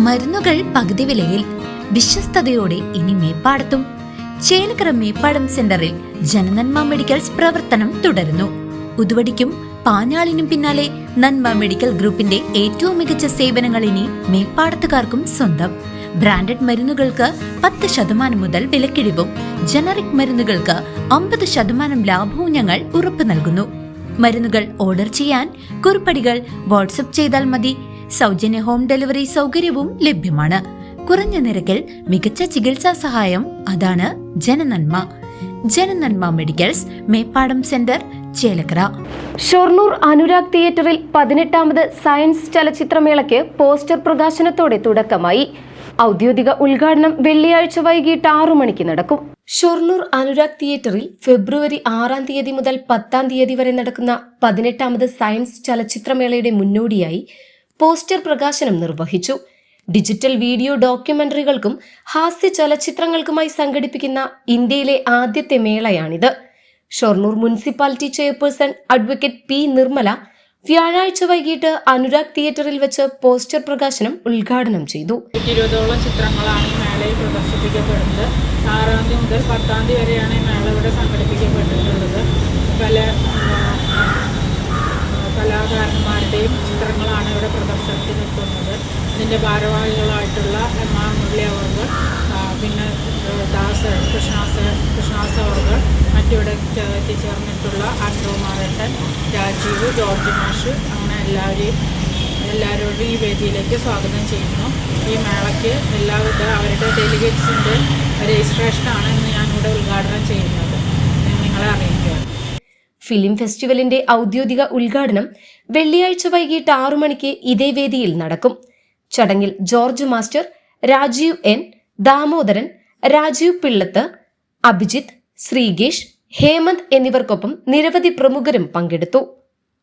മരുന്നുകൾ പകുതി വിലയിൽ വിശ്വസ്തയോടെ ഇനി മേപ്പാടത്തും. ചേലക്കര മേപ്പാടം സെന്ററിൽ ജനനന്മ മെഡിക്കൽസ് പ്രവർത്തനം തുടരുന്നു. ഉതുവടിക്കും പാഞ്ഞാളിനും പിന്നാലെ നന്മ മെഡിക്കൽ ഗ്രൂപ്പിന്റെ ഏറ്റവും മികച്ച സേവനങ്ങൾ ഇനി മേപ്പാടത്തുകാർക്കും സ്വന്തം. ബ്രാൻഡഡ് മരുന്നുകൾക്ക് 10% മുതൽ വിലക്കിഴിവും ജനറിക് മരുന്നുകൾക്ക് 50% ലാഭവും ഞങ്ങൾ ഉറപ്പു നൽകുന്നു. മരുന്നുകൾ ഓർഡർ ചെയ്യാൻ കുറിപ്പടികൾ വാട്സ്ആപ്പ് ചെയ്താൽ മതി. സൗജന്യ ഹോം ഡെലിവറി സൗകര്യവും ലഭ്യമാണ്. കുറഞ്ഞ നിരക്കിൽ മികച്ച ചികിത്സാ സഹായം, അതാണ് ജനനന്മ. ജനനന്മ മെഡിക്കൽസ്, മേപ്പാടം സെന്റർ, ചേലക്കര. ഷൊർണൂർ അനുരാഗ് തിയേറ്ററിൽ 18ാമത് സയൻസ് ചലച്ചിത്രമേളയ്ക്ക് പോസ്റ്റർ പ്രകാശനത്തോടെ തുടക്കമായി. ഔദ്യോഗിക ഉദ്ഘാടനം വെള്ളിയാഴ്ച വൈകിട്ട് 6 മണിക്ക് നടക്കും. ഷൊർണൂർ അനുരാഗ് തിയേറ്ററിൽ ഫെബ്രുവരി 6-ാം തീയതി മുതൽ 10-ാം തീയതി വരെ നടക്കുന്ന 18ാമത് സയൻസ് ചലച്ചിത്രമേളയുടെ മുന്നോടിയായി പോസ്റ്റർ പ്രകാശനം നിർവഹിച്ചു. ഡിജിറ്റൽ വീഡിയോ ഡോക്യുമെന്ററികൾക്കും ഹാസ്യ ചലച്ചിത്രങ്ങൾക്കുമായി സംഘടിപ്പിക്കുന്ന ഇന്ത്യയിലെ ആദ്യത്തെ മേളയാണിത്. Shoranur municipality chairperson advocate P Nirmala വ്യാഴാഴ്ച വൈകിട്ട് അനുരാഗ് തിയേറ്ററിൽ വെച്ച് പോസ്റ്റർ പ്രകാശനം ഉദ്ഘാടനം ചെയ്തു. 20ഓളം ചിത്രങ്ങളാണ് ഈ മേളയിൽ പ്രദർശിപ്പിക്കപ്പെടുന്നത്. 6-ാം തീയതി മുതൽ 10-ാം തീയതി വരെയാണ് ഈ മേള ഇവിടെ സംഘടിപ്പിക്കപ്പെട്ടിട്ടുള്ളത്. പല കലാകാരന്മാരുടെയും ചിത്രങ്ങളാണ് ഇവിടെ പ്രദർശനത്തിന് എത്തുന്നത്. ഇതിൻ്റെ ഭാരവാഹികളായിട്ടുള്ള എം.ആർ. മുരളി അവർ, പിന്നെ കൃഷ്ണാസ് അവർ, മറ്റിവിടെ എത്തിച്ചേർന്നിട്ടുള്ള ആൻഡ്രൂ മാറട്ടൻ, രാജീവ്, ജോർജ് മാഷ്, അങ്ങനെ എല്ലാവരോടും ഈ വേദിയിലേക്ക് സ്വാഗതം ചെയ്യുന്നു. ഈ മേളയ്ക്ക് എല്ലാവിധ അവരുടെ ഡെലിഗേറ്റ്സിൻ്റെ രജിസ്ട്രേഷനാണ് ഇന്ന് ഞാനിവിടെ ഉദ്ഘാടനം ചെയ്യുന്നത്. നിങ്ങളെ അറിയിക്കുക. ഫിലിം ഫെസ്റ്റിവലിന്റെ ഔദ്യോഗിക ഉദ്ഘാടനം വെള്ളിയാഴ്ച വൈകിട്ട് 6 മണിക്ക് ഇതേ വേദിയിൽ നടക്കും. ചടങ്ങിൽ George master, Rajeev N, Damodaran, Rajeev Pillath, Abhijith, Sreekesh, Hemanth എന്നിവർക്കൊപ്പം നിരവധി പ്രമുഖരും പങ്കെടുത്തു.